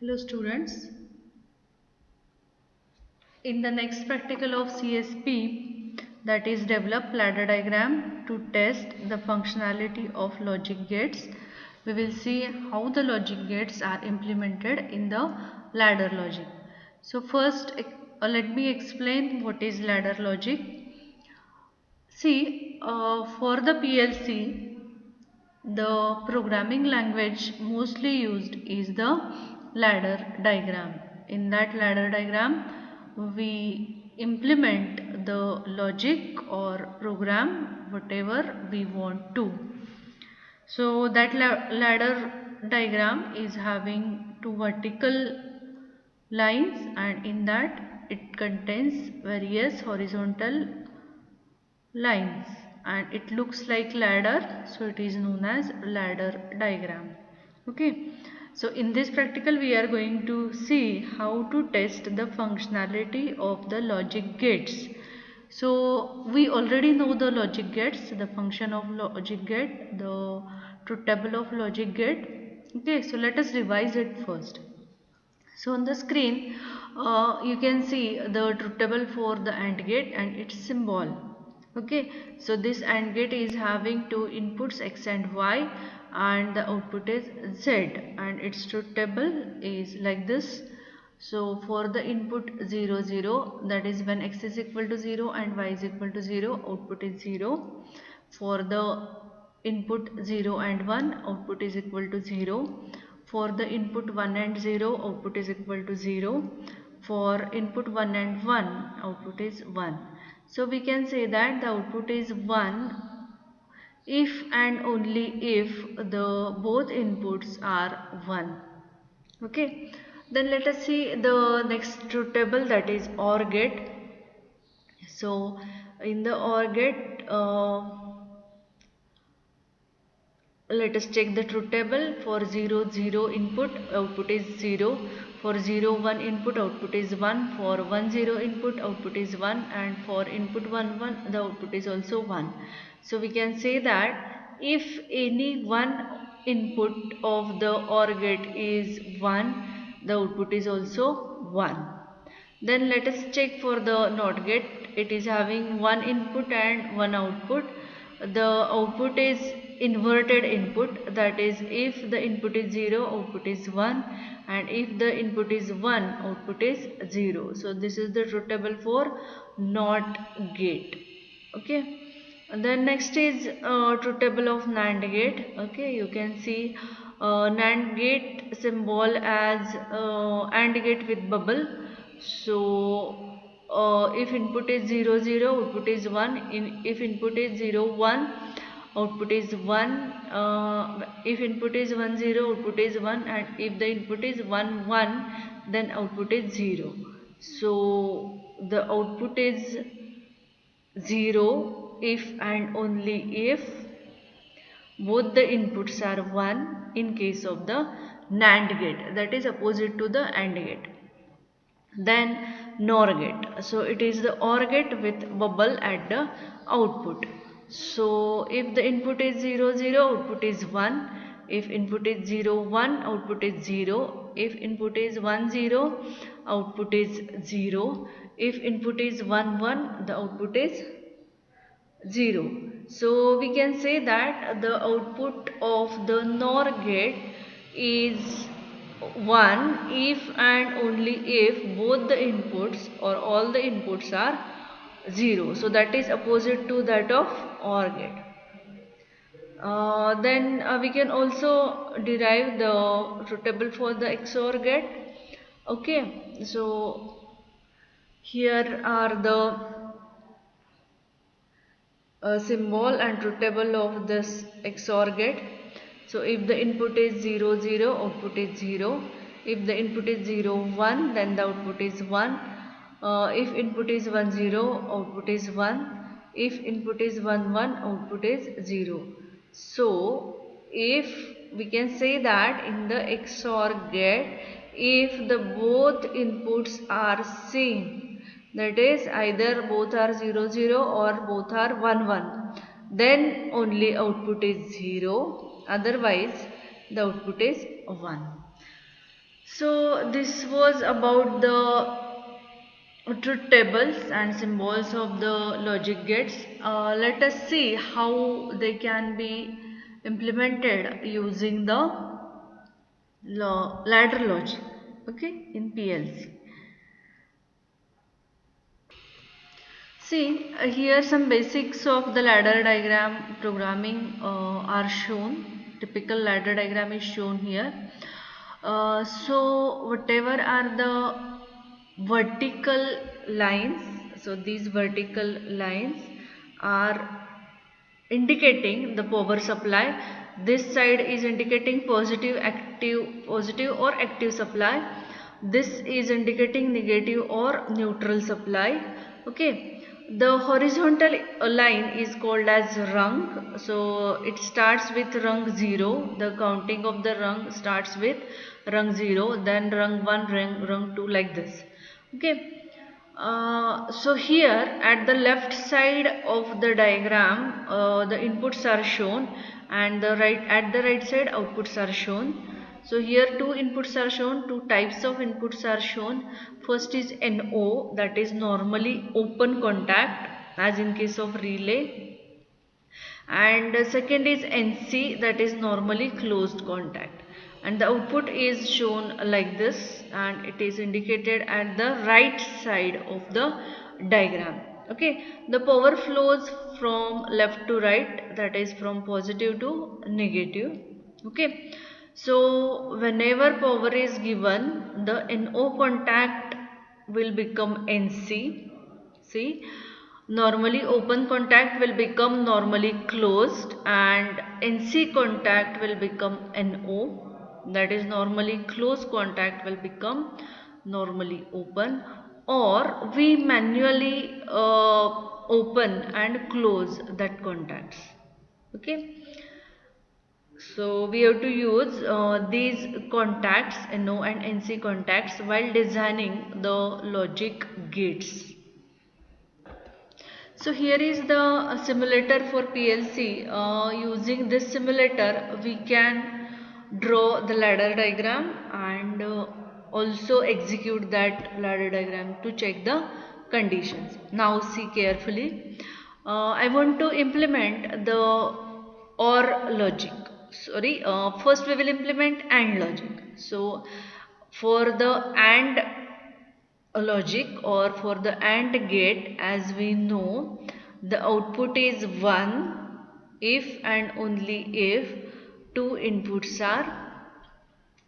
Hello students, in the next practical of CSP, that is develop ladder diagram to test the functionality of logic gates, we will see how the logic gates are implemented in the ladder logic. So first let me explain what is ladder logic. See, for the PLC, the programming language mostly used is the ladder diagram. In that ladder diagram, we implement the logic or program whatever we want to. So that ladder diagram is having two vertical lines, and in that it contains various horizontal lines, and it looks like ladder, so it is known as ladder diagram. Okay, so in this practical we are going to see how to test the functionality of the logic gates. So we already know the logic gates, the function of logic gate, the truth table of logic gate. Okay, so let us revise it first. So on the screen you can see the truth table for the AND gate and its symbol. Okay, so this AND gate is having two inputs X and Y, and the output is Z, and its truth table is like this. So for the input 0 0, that is when X is equal to 0 and Y is equal to 0, output is 0. For the input 0 and 1, output is equal to 0. For the input 1 and 0, output is equal to 0. For input 1 and 1, output is 1. So we can say that the output is 1 if and only if the both inputs are 1. Okay, then let us see the next truth table, that is OR gate. So in the OR gate, let us check the truth table. For 0 0 input, output is 0. For 0 1 input, output is 1. For 1 0 input, output is 1. And for input 1 1, the output is also 1. So we can say that if any one input of the OR gate is 1, the output is also 1. Then let us check for the NOT gate. It is having one input and one output. The output is inverted input, that is if the input is 0, output is 1, and if the input is 1, output is 0. So this is the truth table for NOT gate. Okay. And then next is truth table of NAND gate. Okay, you can see NAND gate symbol as AND gate with bubble. So if input is 0 0, output is 1. If input is 0 1, output is 1. If input is 1 0, output is 1, and if the input is 1 1, then output is 0. So the output is 0 if and only if both the inputs are 1 in case of the NAND gate, that is opposite to the AND gate. Then NOR gate. So it is the OR gate with bubble at the output. So if the input is 0 0, output is 1. If input is 0 1, output is 0. If input is 1 0, output is 0. If input is 1 1, the output is 0. So we can say that the output of the NOR gate is 1 if and only if both the inputs or all the inputs are 0. So that is opposite to that of OR gate. Then we can also derive the truth table for the XOR gate. Okay, so here are the symbol and truth table of this XOR gate. So if the input is 0 0, output is 0. If the input is 0 1, then the output is 1. If input is 1 0, output is 1. If input is 1 1, output is 0. So if we can say that in the XOR gate, if the both inputs are same, that is either both are 0 0 or both are 1 1, then only output is 0, otherwise the output is 1. So this was about the truth tables and symbols of the logic gates. Let us see how they can be implemented using the ladder logic, okay, in PLC. See, here some basics of the ladder diagram programming are shown. Typical ladder diagram is shown here. So whatever are the vertical lines, so these vertical lines are indicating the power supply. This side is indicating positive or active supply. This is indicating negative or neutral supply. Okay, the horizontal line is called as rung. So it starts with rung 0. The counting of the rung starts with rung 0, then rung 1, rung 2, like this. Okay, so here at the left side of the diagram, the inputs are shown, and at the right side outputs are shown. So here two inputs are shown, two types of inputs are shown. First is NO, that is normally open contact, as in case of relay, and second is NC, that is normally closed contact, and the output is shown like this, and it is indicated at the right side of the diagram. Okay, the power flows from left to right, that is from positive to negative. Okay, so whenever power is given, the NO contact will become NC. See, normally open contact will become normally closed, and NC contact will become NO, that is normally closed contact will become normally open, or we manually open and close that contacts. Okay, so we have to use these contacts, NO and NC contacts, while designing the logic gates. So here is the simulator for PLC. Using this simulator we can draw the ladder diagram and also execute that ladder diagram to check the conditions. Now see carefully. I want to implement the OR logic. Sorry, first we will implement AND logic. So for the AND logic, or for the AND gate, as we know, the output is 1 if and only if two inputs are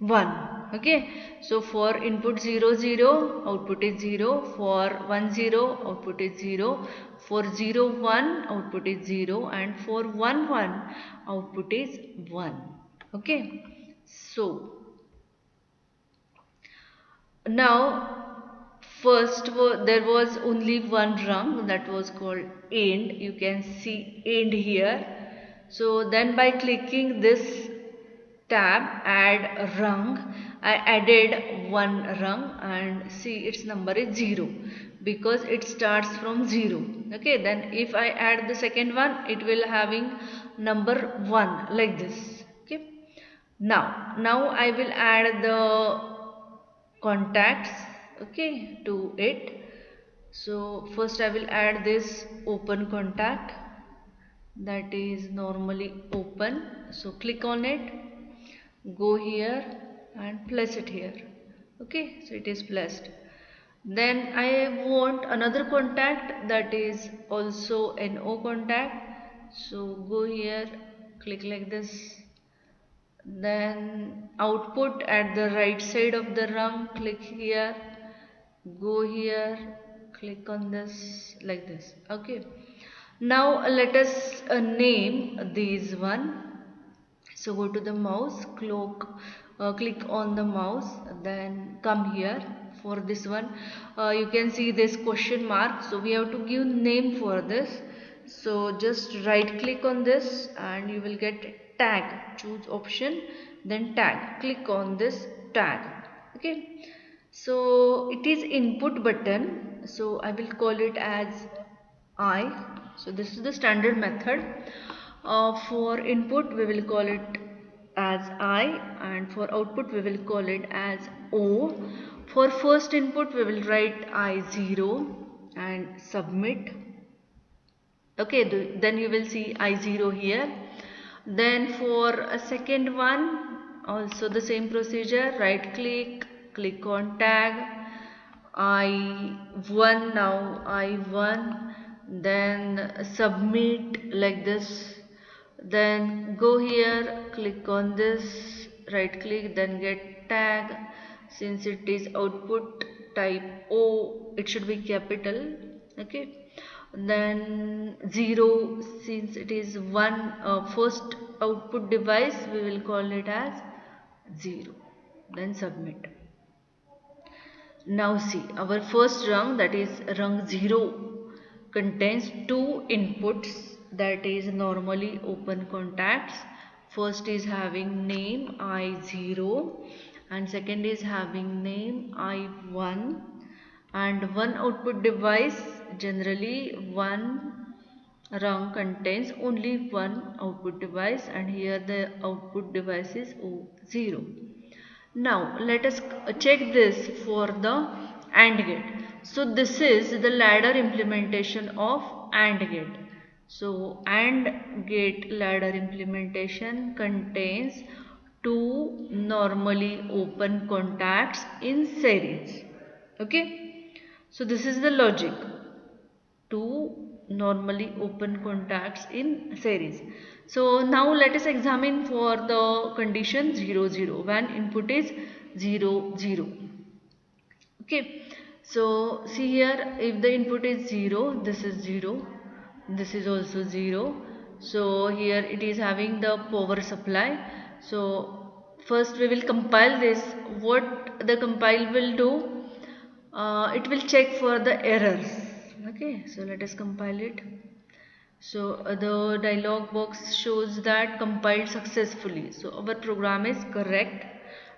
1. Okay, so for input 0 0, output is 0. For 1 0, output is 0. For 0 1, output is 0. And for 1 1, output is 1. Okay, so now first there was only one rung, that was called AND. You can see AND here. So then by clicking this tab add rung, I added one rung, and see its number is 0 because it starts from 0. Okay, then if I add the second one, it will having number 1, like this. Okay, now I will add the contacts, okay, to it. So first I will add this open contact, that is normally open. So click on it, go here and place it here. Okay, so it is placed. Then I want another contact, that is also NO contact. So go here, click like this. Then output at the right side of the rung, click here, go here, click on this, like this. Okay, now let us name these one. So go to the mouse, click on the mouse, then come here. For this one, you can see this question mark, so we have to give name for this. So just right click on this and you will get tag. Choose option, then tag. Click on this tag. Okay, so it is input button, so I will call it as I. So this is the standard method. For input we will call it as I, and for output we will call it as O. For first input we will write I0 and submit. Okay, then you will see I0 here. Then for a second one also the same procedure, right click, click on tag I1, now I1, then submit like this. Then go here, click on this, right click, then get tag. Since it is output type O, it should be capital. Okay, then 0, since it is one first output device, we will call it as 0. Then submit. Now see, our first rung, that is rung 0, contains two inputs, that is normally open contacts. First is having name I0 and second is having name I1, and one output device, generally one rung contains only one output device, and here the output device is O0. Now let us check this for the AND gate. So this is the ladder implementation of AND gate. So AND gate ladder implementation contains two normally open contacts in series. Okay. So this is the logic. Two normally open contacts in series. So now let us examine for the condition 0 0 when input is 0 0. Okay, so see here, if the input is 0, this is 0, this is also 0. So here it is having the power supply. So first we will compile this. What the compile will do, it will check for the errors. Okay, so let us compile it. So the dialog box shows that compiled successfully. So our program is correct.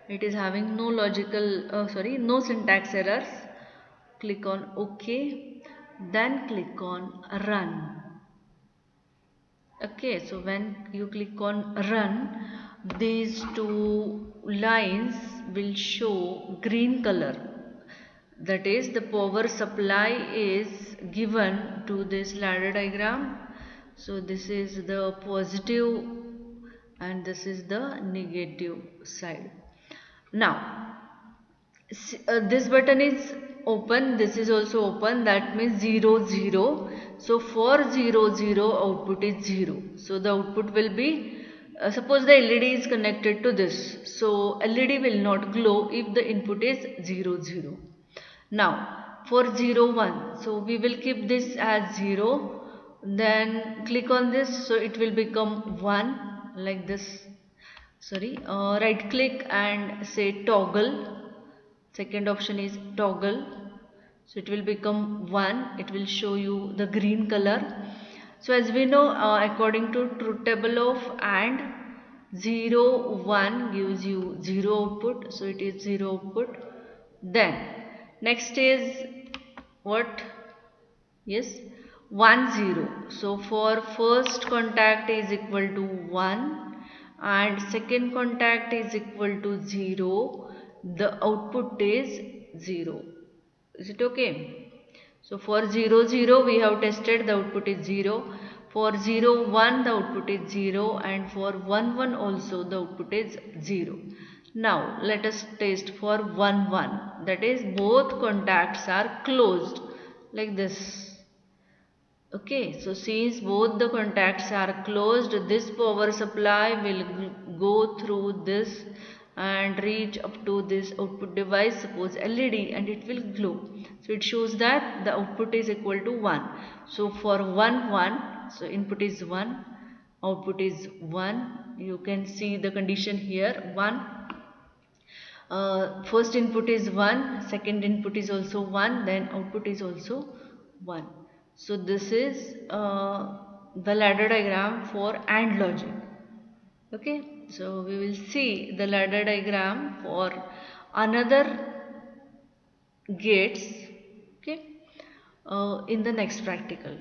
It is having no no syntax errors. Click on OK. Then click on run. Okay, so when you click on run, these two lines will show green color. That is, the power supply is given to this ladder diagram. So this is the positive and this is the negative side. Now this button is open, this is also open, that means 0 0. So for 0 0 output is 0. So the output will be, suppose the LED is connected to this, so LED will not glow if the input is 0 0. Now for 0 1, so we will keep this as 0, then click on this, so it will become 1 like this. Right click and say toggle. Second option is toggle. So it will become 1. It will show you the green color. So as we know, according to truth table of AND, 0 1 gives you 0 output. So it is 0 output. Then next is what? Yes, 1 0. So for first contact is equal to 1 and second contact is equal to 0. The output is 0. Is it okay? So for 0 0 we have tested, the output is 0. For 0 1 the output is 0 and for 1 1 also the output is 0. Now let us test for 1 1, that is both contacts are closed like this. Okay, so since both the contacts are closed, this power supply will go through this and reach up to this output device, suppose LED, and it will glow. So it shows that the output is equal to 1. So for 1 1, so input is 1, output is 1. You can see the condition here, 1. First input is 1, second input is also 1, then output is also 1. So this is the ladder diagram for AND logic. Okay, so we will see the ladder diagram for another gates, okay, in the next practical.